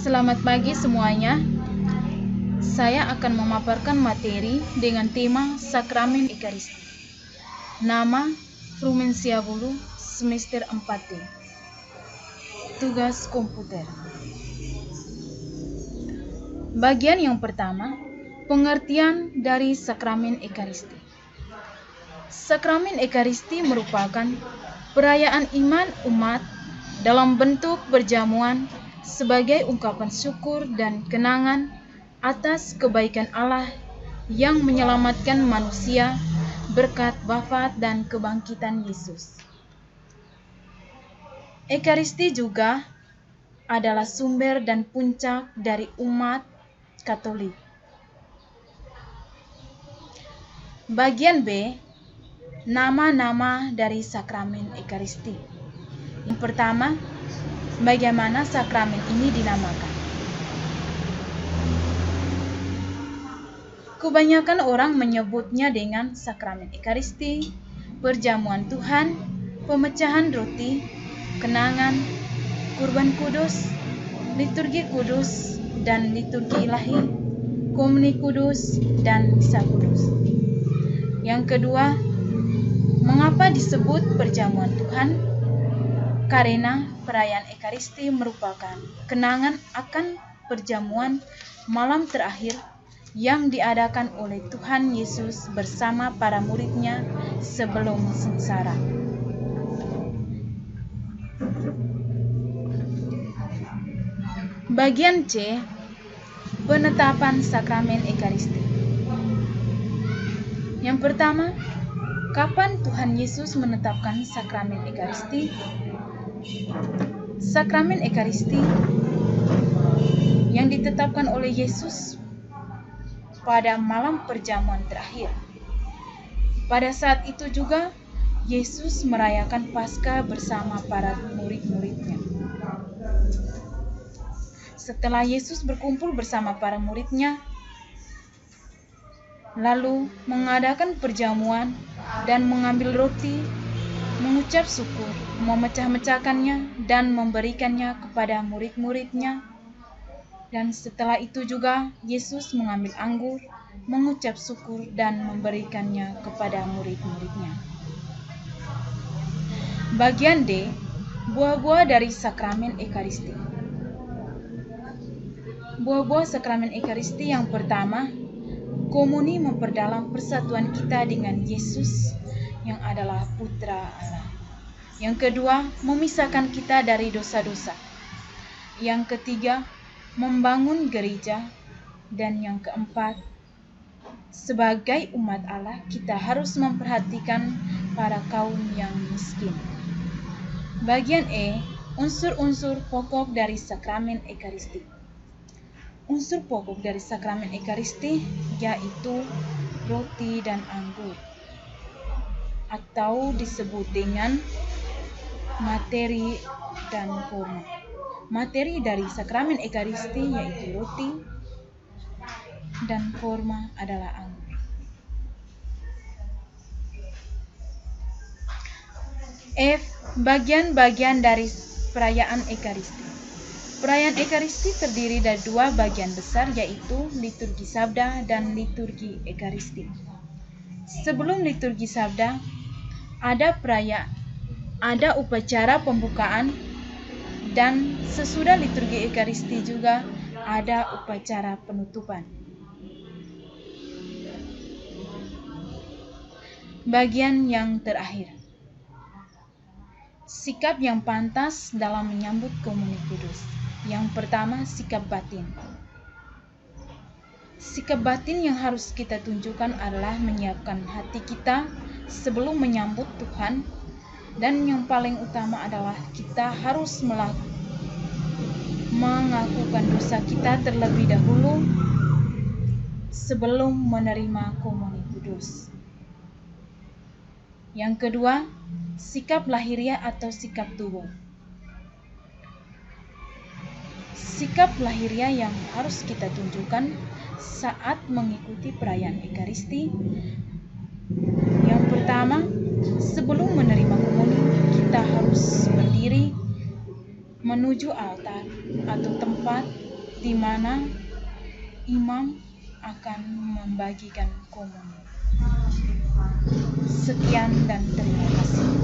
Selamat pagi semuanya. Saya akan memaparkan materi dengan tema Sakramen Ekaristi. Nama Frumensia Bulu, semester 4D. Tugas komputer. Bagian yang pertama, pengertian dari Sakramen Ekaristi. Sakramen Ekaristi merupakan perayaan iman umat dalam bentuk perjamuan sebagai ungkapan syukur dan kenangan atas kebaikan Allah yang menyelamatkan manusia berkat wafat dan kebangkitan Yesus. Ekaristi juga adalah sumber dan puncak dari umat Katolik. Bagian B, nama-nama dari Sakramen Ekaristi. Yang pertama, bagaimana sakramen ini dinamakan? Kebanyakan orang menyebutnya dengan Sakramen Ekaristi, perjamuan Tuhan, pemecahan roti, kenangan, kurban kudus, liturgi kudus dan liturgi ilahi, komuni kudus dan misa kudus. Yang kedua, mengapa disebut perjamuan Tuhan? Karena perayaan Ekaristi merupakan kenangan akan perjamuan malam terakhir yang diadakan oleh Tuhan Yesus bersama para murid-Nya sebelum sengsara. Bagian C, penetapan Sakramen Ekaristi. Yang pertama, kapan Tuhan Yesus menetapkan Sakramen Ekaristi? Sakramen Ekaristi yang ditetapkan oleh Yesus pada malam perjamuan terakhir. Pada saat itu juga Yesus merayakan Paskah bersama para murid-murid-Nya. Setelah Yesus berkumpul bersama para murid-Nya, lalu mengadakan perjamuan dan mengambil roti, mengucap syukur, memecah-mecahkannya dan memberikannya kepada murid-murid-Nya. Dan setelah itu juga Yesus mengambil anggur, mengucap syukur dan memberikannya kepada murid-murid-Nya. Bagian D, buah-buah dari Sakramen Ekaristi. Buah-buah Sakramen Ekaristi yang pertama, komuni memperdalam persatuan kita dengan Yesus yang adalah Putra Allah. Yang kedua, memisahkan kita dari dosa-dosa. Yang ketiga, membangun gereja. Dan yang keempat, sebagai umat Allah, kita harus memperhatikan para kaum yang miskin. Bagian E, unsur-unsur pokok dari Sakramen Ekaristi. Unsur pokok dari Sakramen Ekaristi yaitu roti dan anggur, atau disebut dengan materi dan forma. Materi dari Sakramen Ekaristi yaitu roti dan forma adalah anggur. F, bagian-bagian dari perayaan Ekaristi. Perayaan Ekaristi terdiri dari dua bagian besar yaitu liturgi sabda dan liturgi Ekaristi. Sebelum liturgi sabda, ada upacara pembukaan, dan sesudah liturgi Ekaristi juga ada upacara penutupan. Bagian yang terakhir, sikap yang pantas dalam menyambut komuni kudus. Yang pertama, sikap batin. Sikap batin yang harus kita tunjukkan adalah menyiapkan hati kita sebelum menyambut Tuhan. Dan yang paling utama adalah kita harus mengakukan dosa kita terlebih dahulu sebelum menerima komuni kudus. Yang kedua, sikap lahiriah atau sikap tubuh. Sikap lahiriah yang harus kita tunjukkan saat mengikuti perayaan Ekaristi. Yang pertama, sebelum menerima komuni, kita harus berdiri menuju altar atau tempat di mana imam akan membagikan komunion. Sekian dan terima kasih.